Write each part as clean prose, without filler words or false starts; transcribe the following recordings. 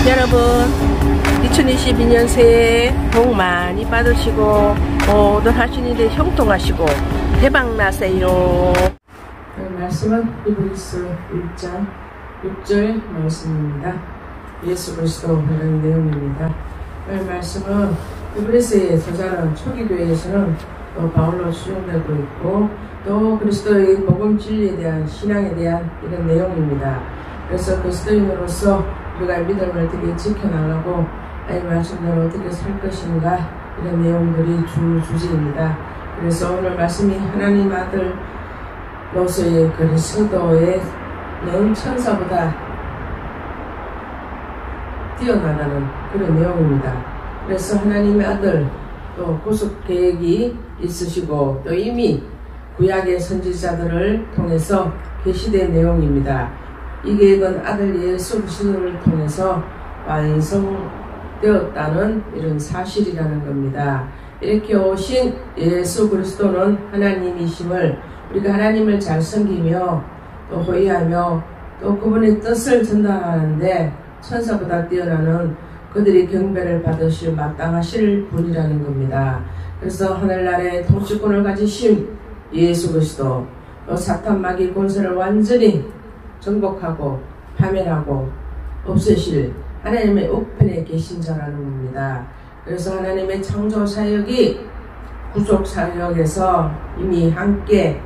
여러분 2022년 새해 복 많이 받으시고 모든 하신 일에 형통하시고 대박 나세요. 말씀은 히브리서 1장 6절 말씀입니다. 예수 그리스도 이런 내용입니다. 이 말씀은 히브리서의 저자는 초기 교회에서는 또 바울로 수용되고 있고 또 그리스도의 복음 진리에 대한 신앙에 대한 이런 내용입니다. 그래서 그리스도인으로서 우리가 믿음을 어떻게 지켜나가고 이 말씀대로 어떻게 살 것인가 이런 내용들이 주제입니다. 그래서 오늘 말씀이 하나님 아들로서의 그리스도의 천사보다 뛰어나다는 그런 내용입니다. 그래서 하나님의 아들 또 구속 계획이 있으시고 또 이미 구약의 선지자들을 통해서 계시된 내용입니다. 이 계획은 아들 예수 그리스도를 통해서 완성되었다는 이런 사실이라는 겁니다. 이렇게 오신 예수 그리스도는 하나님이심을 우리가 하나님을 잘 섬기며 또 호의하며 또 그분의 뜻을 전달하는데 천사보다 뛰어나는 그들이 경배를 받으실 마땅하실 분이라는 겁니다. 그래서 하늘나라의 통치권을 가지신 예수 그리스도 또 사탄 마귀 권세를 완전히 정복하고 파멸하고 없애실 하나님의 우편에 계신 자라는 겁니다. 그래서 하나님의 창조 사역이 구속 사역에서 이미 함께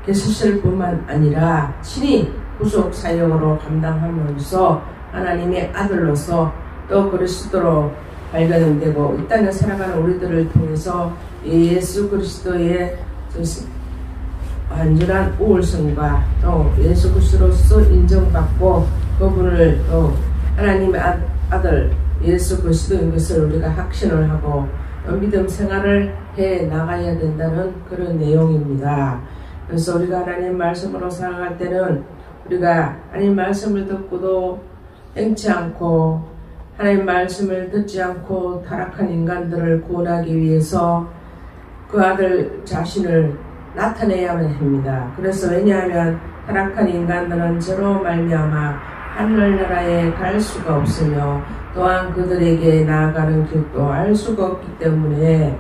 계셨을 뿐만 아니라 친히 구속 사역으로 감당하면서 하나님의 아들로서 또 그리스도로 발견되고 이 땅에 살아가는 우리들을 통해서 예수 그리스도의 완전한 우월성과 또 예수 그리스도로서 인정받고 그분을 또 하나님의 아들 예수 그리스도인 것을 우리가 확신을 하고 또 믿음 생활을 해 나가야 된다는 그런 내용입니다. 그래서 우리가 하나님 말씀으로 살아갈 때는 우리가 하나님 말씀을 듣고도 행치 않고 하나님 말씀을 듣지 않고 타락한 인간들을 구원하기 위해서 그 아들 자신을 나타내야만 합니다. 그래서 왜냐하면 타락한 인간들은 저로 말미암아 하늘나라에 갈 수가 없으며 또한 그들에게 나아가는 길도 알 수가 없기 때문에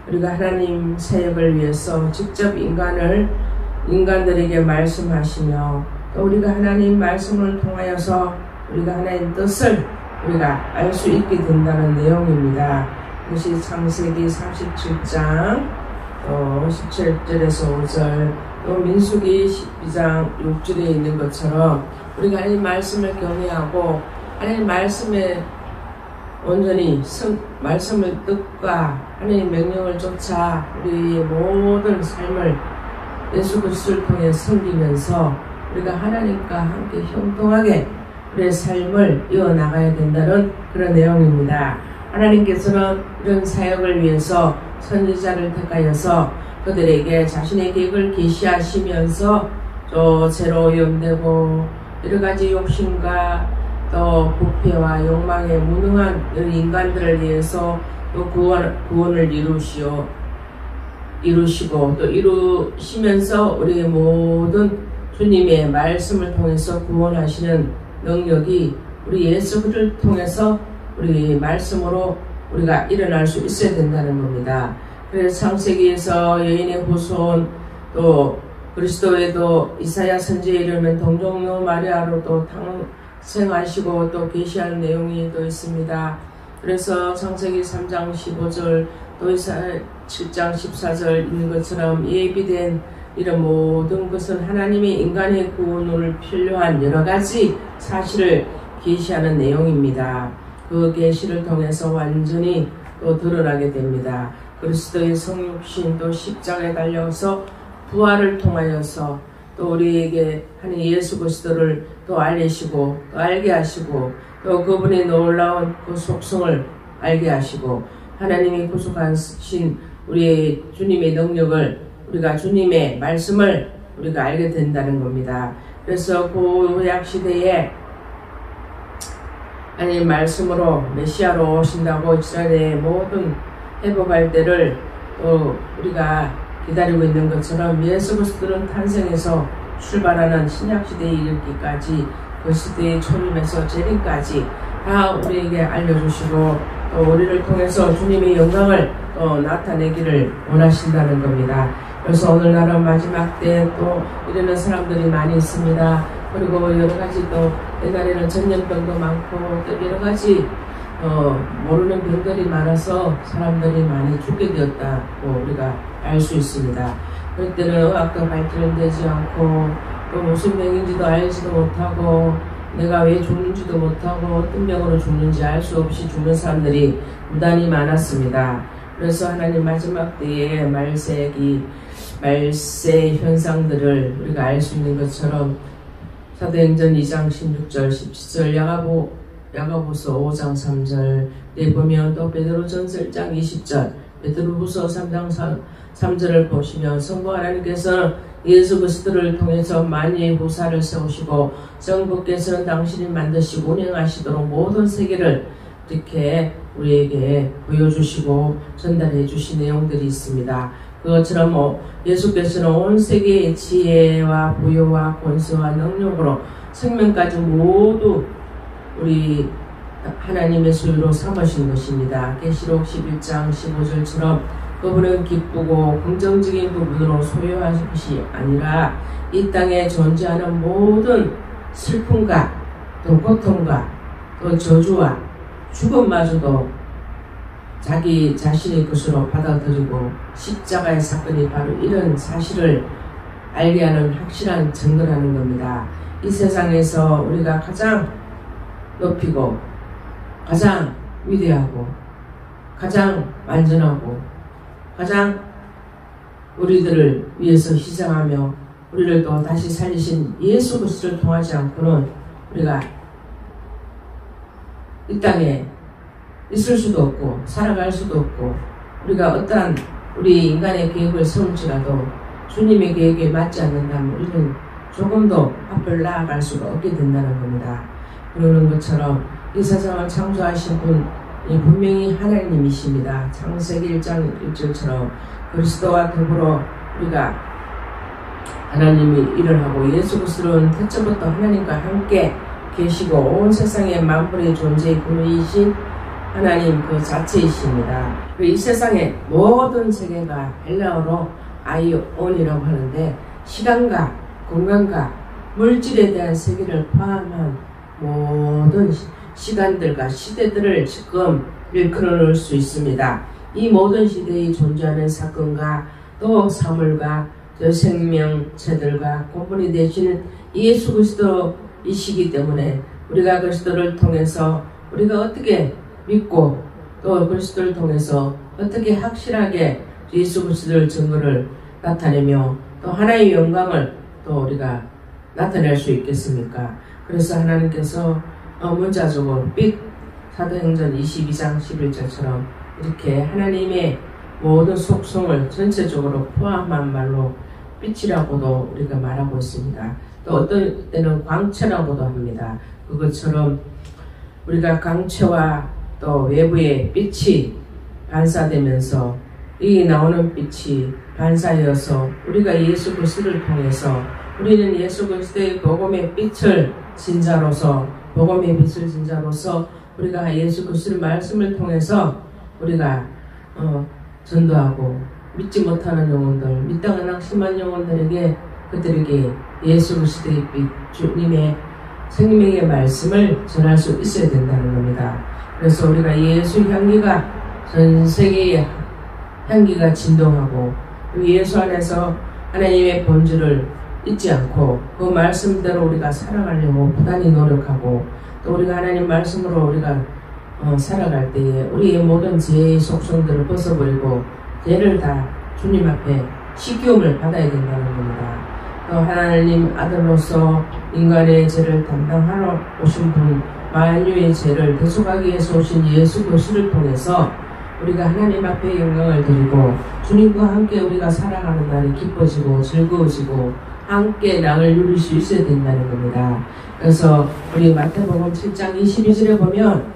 우리가 하나님 사역을 위해서 직접 인간들에게 말씀하시며 또 우리가 하나님 말씀을 통하여서 우리가 하나님 뜻을 우리가 알 수 있게 된다는 내용입니다. 그것이 창세기 37장 17절에서 5절 또 민수기 12장 6절에 있는 것처럼 우리가 하나님 말씀을 경외하고 하나님 말씀에 온전히 말씀을 뜻과 하나님 명령을 쫓아 우리의 모든 삶을 예수 그리스도를 통해 섬기면서 우리가 하나님과 함께 형통하게 우리의 삶을 이어나가야 된다는 그런 내용입니다. 하나님께서는 이런 사역을 위해서 선지자를 택하여서 그들에게 자신의 계획을 계시하시면서 또 죄로 오염되고 여러가지 욕심과 또 부패와 욕망에 무능한 인간들을 위해서 또 구원을 이루시고 또 이루시면서 우리의 모든 주님의 말씀을 통해서 구원하시는 능력이 우리 예수 그리스도를 통해서 우리 말씀으로 우리가 일어날 수 있어야 된다는 겁니다. 그래서 창세기에서 여인의 후손 또 그리스도에도 이사야 선지에 이르면 동정녀 마리아로도 탄생하시고 또 계시하는 내용이 또 있습니다. 그래서 창세기 3장 15절 또 이사야 7장 14절 있는 것처럼 예비된 이런 모든 것은 하나님이 인간의 구원을 필요한 여러가지 사실을 계시하는 내용입니다. 그 계시를 통해서 완전히 또 드러나게 됩니다. 그리스도의 성육신 또 십자가에 달려서 부활을 통하여서 또 우리에게 하나님 예수 그리스도를 또 알리시고 또 알게 하시고 또 그분의 놀라운 그 속성을 알게 하시고 하나님이 구속하신 우리의 주님의 능력을 우리가 주님의 말씀을 우리가 알게 된다는 겁니다. 그래서 구약 시대에 하나님 말씀으로 메시아로 오신다고 이스라엘의 모든 회복할 때를 또 우리가 기다리고 있는 것처럼 예수 그리스도는 탄생해서 출발하는 신약시대에 이르기까지 그 그 시대의 초림에서 재림까지 다 우리에게 알려주시고 또 우리를 통해서 주님의 영광을 또 나타내기를 원하신다는 겁니다. 그래서 오늘날은 마지막 때 또 이러는 사람들이 많이 있습니다. 그리고 여러가지 또 옛날에는 전염병도 많고 또 여러가지 모르는 병들이 많아서 사람들이 많이 죽게 되었다고 우리가 알 수 있습니다. 그럴 때는 의학도 발전되지 않고 또 무슨 병인지도 알지도 못하고 내가 왜 죽는지도 못하고 어떤 병으로 죽는지 알 수 없이 죽는 사람들이 무단히 많았습니다. 그래서 하나님 마지막 때에 말세 현상들을 우리가 알 수 있는 것처럼 사도행전 2장 16절 17절 야고보서 5장 3절 네 보면 또 베드로전서 1장 20절 베드로후서 3장 3절을 보시면 성부 하나님께서는 예수 그리스도를 통해서 만유의 후사를 세우시고 성부께서는 당신이 만드시고 운행하시도록 모든 세계를 이렇게 우리에게 보여주시고 전달해 주신 내용들이 있습니다. 그것처럼 예수께서는 온 세계의 지혜와 부여와 권세와 능력으로 생명까지 모두 우리 하나님의 소유로 삼으신 것입니다. 계시록 11장 15절처럼 그분은 기쁘고 긍정적인 부분으로 소유하신 것이 아니라 이 땅에 존재하는 모든 슬픔과 또 고통과 또 저주와 죽음마저도 자기 자신의 것으로 받아들이고 십자가의 사건이 바로 이런 사실을 알게 하는 확실한 증거라는 겁니다. 이 세상에서 우리가 가장 높이고 가장 위대하고 가장 완전하고 가장 우리들을 위해서 희생하며 우리를 또 다시 살리신 예수 그리스도를 통하지 않고는 우리가 이 땅에 있을 수도 없고 살아갈 수도 없고 우리가 어떠한 우리 인간의 계획을 세울지라도 주님의 계획에 맞지 않는다면 우리는 조금도 앞을 나아갈 수가 없게 된다는 겁니다. 그러는 것처럼 이 세상을 창조하신 분이 분명히 하나님이십니다. 창세기 1장 1절처럼 그리스도와 더불어 우리가 하나님이 일을 하고 예수 그리스도는 태초부터 하나님과 함께 계시고 온 세상의 만물의 존재의 근원이신 하나님 그 자체이십니다. 이 세상의 모든 세계가 헬라어로 아이온이라고 하는데 시간과 공간과 물질에 대한 세계를 포함한 모든 시간들과 시대들을 지금 일컬어 놓을 수 있습니다. 이 모든 시대에 존재하는 사건과 또 사물과 또 생명체들과 본분이 되시는 예수 그리스도이시기 때문에 우리가 그리스도를 통해서 우리가 어떻게 믿고 또 그리스도를 통해서 어떻게 확실하게 예수 그리스도의 증거를 나타내며 또 하나님의 영광을 또 우리가 나타낼 수 있겠습니까? 그래서 하나님께서 문자적으로 사도행전 22장 11절처럼 이렇게 하나님의 모든 속성을 전체적으로 포함한 말로 빛이라고도 우리가 말하고 있습니다. 또 어떤 때는 광채라고도 합니다. 그것처럼 우리가 광채와 또 외부의 빛이 반사되면서 이 나오는 빛이 반사되어서 우리가 예수 그리스도를 통해서 우리는 예수 그리스도의 복음의 빛을 진자로서 복음의 빛을 진자로서 우리가 예수 그리스도의 말씀을 통해서 우리가 전도하고 믿지 못하는 영혼들, 믿다가 낙심한 영혼들에게 그들에게 예수 그리스도의 빛, 주님의 생명의 말씀을 전할 수 있어야 된다는 겁니다. 그래서 우리가 예수 향기가 전 세계에 향기가 진동하고 예수 안에서 하나님의 본질을 잊지 않고 그 말씀대로 우리가 살아가려고 부단히 노력하고 또 우리가 하나님 말씀으로 우리가 살아갈 때에 우리의 모든 죄의 속성들을 벗어버리고 죄를 다 주님 앞에 식기움을 받아야 된다는 겁니다. 또 하나님 아들로서 인간의 죄를 담당하러 오신 분 만유의 죄를 대속하기 위해서 오신 예수 그리스도를 통해서 우리가 하나님 앞에 영광을 드리고 주님과 함께 우리가 살아가는 날이 기뻐지고 즐거워지고 함께 낙을 누릴 수 있어야 된다는 겁니다. 그래서 우리 마태복음 7장 22절에 보면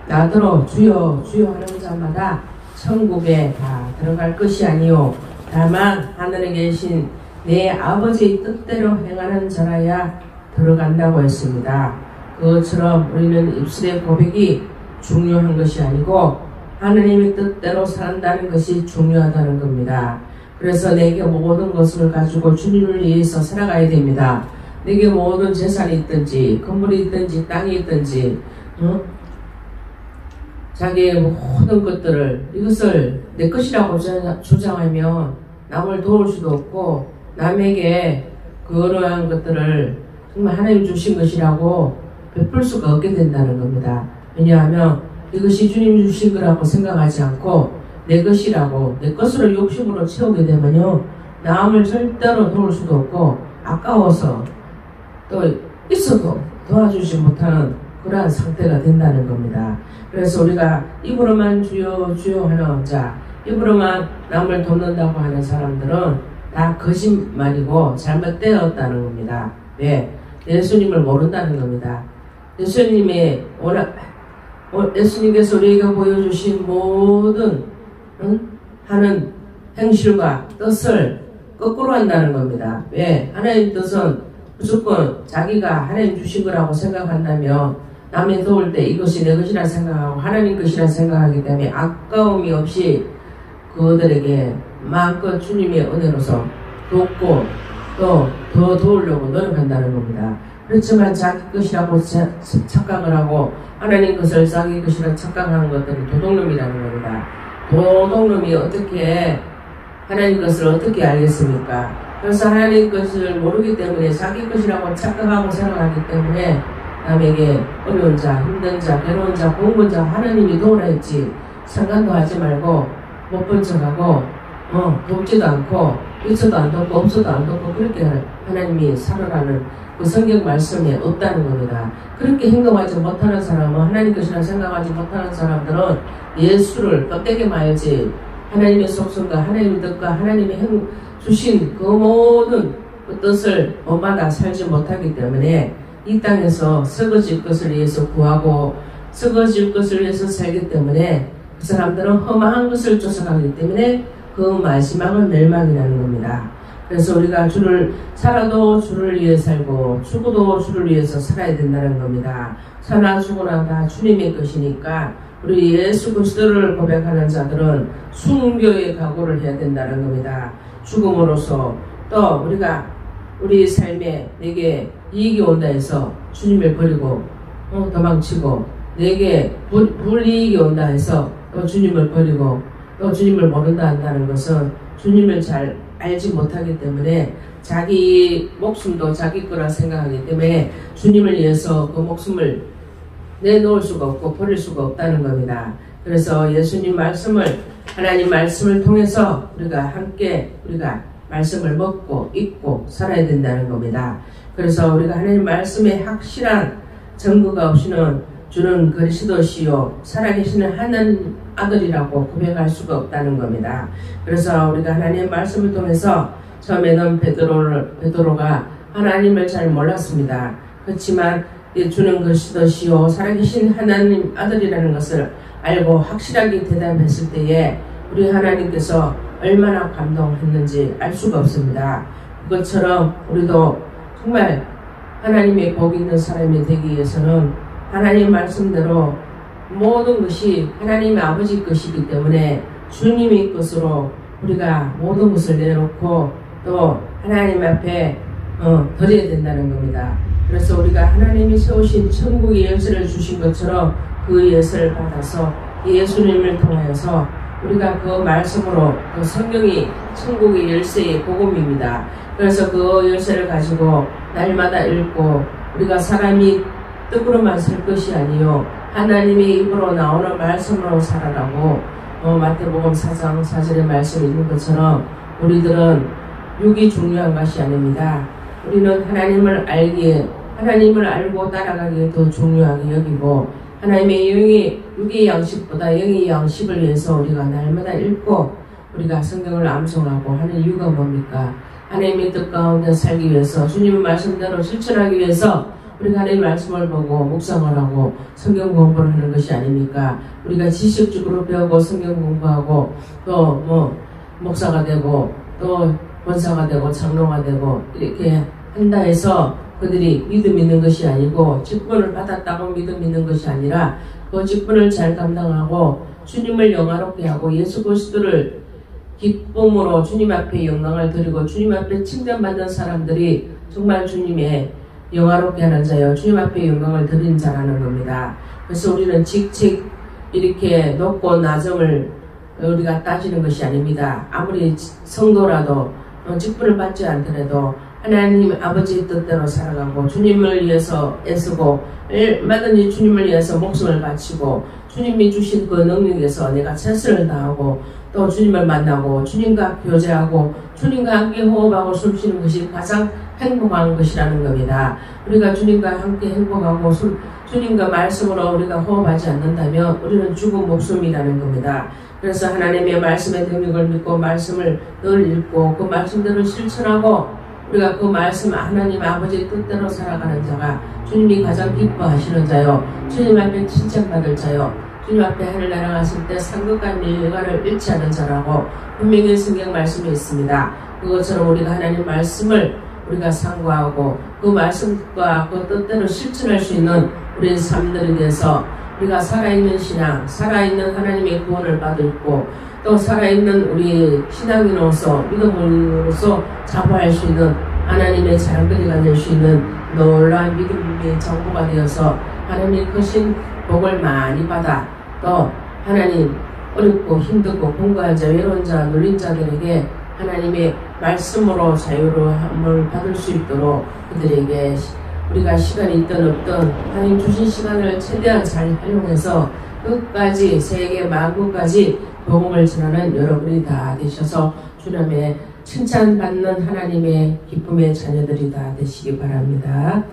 나더러 주여 주여 하는 자마다 천국에 다 들어갈 것이 아니요 다만 하늘에 계신 내 아버지의 뜻대로 행하는 자라야 들어간다고 했습니다. 그것처럼 우리는 입술의 고백이 중요한 것이 아니고 하나님의 뜻대로 산다는 것이 중요하다는 겁니다. 그래서 내게 모든 것을 가지고 주님을 위해서 살아가야 됩니다. 내게 모든 재산이 있든지 건물이 있든지 땅이 있든지 자기의 모든 것들을 이것을 내 것이라고 주장하면 남을 도울 수도 없고 남에게 그러한 것들을 정말 하나님 주신 것이라고 베풀 수가 없게 된다는 겁니다. 왜냐하면 이것이 주님 주신 거라고 생각하지 않고 내 것이라고 내 것으로 욕심으로 채우게 되면요 남을 절대로 도울 수도 없고 아까워서 또 있어도 도와주지 못하는 그러한 상태가 된다는 겁니다. 그래서 우리가 입으로만 주여 주여 하는 자, 입으로만 남을 돕는다고 하는 사람들은 다 거짓말이고 잘못되었다는 겁니다. 왜? 예수님을 모른다는 겁니다. 예수님께서 우리에게 보여주신 모든 하는 행실과 뜻을 거꾸로 한다는 겁니다. 왜? 하나님 뜻은 무조건 자기가 하나님 주신 거라고 생각한다면 남이 도울 때 이것이 내 것이라 생각하고 하나님 것이라 생각하기 때문에 아까움이 없이 그들에게 마음껏 주님의 은혜로서 돕고 또 더 도우려고 노력한다는 겁니다. 그렇지만 자기 것이라고 착각을 하고 하나님 것을 자기 것이라 착각하는 것들은 도둑놈이라는 겁니다. 도둑놈이 어떻게 하나님 것을 어떻게 알겠습니까? 그래서 하나님 것을 모르기 때문에 자기 것이라고 착각하고 생각하기 때문에 남에게 어려운 자, 힘든 자, 괴로운 자, 공부한 자 하나님이 도우라 했지 상관도 하지 말고 못 본 척하고 돕지도 않고 있어도 안 돕고 없어도 안 돕고 그렇게 하나님이 살아가는 그 성경 말씀에 없다는 겁니다. 그렇게 행동하지 못하는 사람은 하나님 것이라 생각하지 못하는 사람들은 예수를 껍데기 마야지 하나님의 속성과 하나님의 뜻과 하나님의 주신 그 모든 그 뜻을 본받아 살지 못하기 때문에 이 땅에서 썩어질 것을 위해서 구하고 썩어질 것을 위해서 살기 때문에 그 사람들은 험한 것을 쫓아가기 때문에 그 마지막은 멸망이라는 겁니다. 그래서 우리가 주를 살아도 주를 위해 살고 죽어도 주를 위해서 살아야 된다는 겁니다. 사나 죽으나 다 주님의 것이니까 우리 예수 그리스도를 고백하는 자들은 순교의 각오를 해야 된다는 겁니다. 죽음으로써 또 우리가 우리 삶에 내게 이익이 온다 해서 주님을 버리고 도망치고 내게 불이익이 온다 해서 또 주님을 버리고 또 주님을 모른다 한다는 것은 주님을 잘 알지 못하기 때문에 자기 목숨도 자기 거라 생각하기 때문에 주님을 위해서 그 목숨을 내놓을 수가 없고 버릴 수가 없다는 겁니다. 그래서 예수님 말씀을 하나님 말씀을 통해서 우리가 함께 우리가 말씀을 먹고 읽고 살아야 된다는 겁니다. 그래서 우리가 하나님 말씀에 확실한 증거가 없이는 주는 그리스도시요 살아계시는 하나님 아들이라고 고백할 수가 없다는 겁니다. 그래서 우리가 하나님의 말씀을 통해서 처음에는 베드로가 하나님을 잘 몰랐습니다. 그렇지만 주는 그리스도시요 살아계신 하나님 아들이라는 것을 알고 확실하게 대답했을 때에 우리 하나님께서 얼마나 감동했는지 알 수가 없습니다. 그것처럼 우리도 정말 하나님의 복 있는 사람이 되기 위해서는 하나님 말씀대로 모든 것이 하나님의 아버지 것이기 때문에 주님의 것으로 우리가 모든 것을 내놓고 또 하나님 앞에 드려야 된다는 겁니다. 그래서 우리가 하나님이 세우신 천국의 열쇠를 주신 것처럼 그 열쇠를 받아서 예수님을 통하여서 우리가 그 말씀으로 그 성경이 천국의 열쇠의 복음입니다. 그래서 그 열쇠를 가지고 날마다 읽고 우리가 사람이 뜻으로만 살 것이 아니요 하나님의 입으로 나오는 말씀으로 살아가고 마태복음 4장 4절의 말씀이 있는 것처럼 우리들은 육이 중요한 것이 아닙니다. 우리는 하나님을 알기에 하나님을 알고 따라가기에 더 중요하게 여기고 하나님의 육의 양식보다 영의 양식을 위해서 우리가 날마다 읽고 우리가 성경을 암송하고 하는 이유가 뭡니까? 하나님의 뜻 가운데 살기 위해서 주님의 말씀대로 실천하기 위해서 우리가 하나님의 말씀을 보고 묵상을 하고 성경 공부를 하는 것이 아닙니까? 우리가 지식적으로 배우고 성경 공부하고 또 목사가 되고 또 권사가 되고 장로가 되고 이렇게 한다 해서 그들이 믿음 있는 것이 아니고 직분을 받았다고 믿음 있는 것이 아니라 그 직분을 잘 감당하고 주님을 영화롭게 하고 예수 그리스도를 기쁨으로 주님 앞에 영광을 드리고 주님 앞에 칭찬받는 사람들이 정말 주님의 영화롭게 하는 자요 주님 앞에 영광을 드리는 자라는 겁니다. 그래서 우리는 직책 이렇게 높고 낮음을 우리가 따지는 것이 아닙니다. 아무리 성도라도 직분을 받지 않더라도 하나님 아버지의 뜻대로 살아가고 주님을 위해서 애쓰고 얼마든지 주님을 위해서 목숨을 바치고 주님이 주신 그 능력에서 내가 최선을 다하고 또 주님을 만나고 주님과 교제하고 주님과 함께 호흡하고 숨쉬는 것이 가장 행복한 것이라는 겁니다. 우리가 주님과 함께 행복하고 주님과 말씀으로 우리가 호흡하지 않는다면 우리는 죽은 목숨이라는 겁니다. 그래서 하나님의 말씀의 능력을 믿고 말씀을 늘 읽고 그 말씀대로 실천하고 우리가 그 말씀 하나님 아버지의 뜻대로 살아가는 자가 주님이 가장 기뻐하시는 자요 주님 앞에 칭찬받을 자요 주님 앞에 하늘나라 갔을 때 상급과 밀가를 잃지 않은 자라고 분명히 성경 말씀이 있습니다. 그것처럼 우리가 하나님 말씀을 우리가 상고하고 그 말씀과 그 뜻대로 실천할 수 있는 우리의 삶들에 대해서 우리가 살아있는 신앙, 살아있는 하나님의 구원을 받고 또 살아있는 우리 신앙인으로서 믿음으로서 자부할 수 있는 하나님의 자랑거리가 될 수 있는 놀라운 믿음의 정보가 되어서 하나님의 크신 복을 많이 받아 또 하나님 어렵고 힘들고 공부한 자, 외로운 자, 눌린 자들에게 하나님의 말씀으로 자유를 받을 수 있도록 그들에게 우리가 시간이 있든 없든 하나님 주신 시간을 최대한 잘 활용해서 끝까지 세계 만국까지 복음을 전하는 여러분이 다 되셔서 주님의 칭찬받는 하나님의 기쁨의 자녀들이 다 되시기 바랍니다.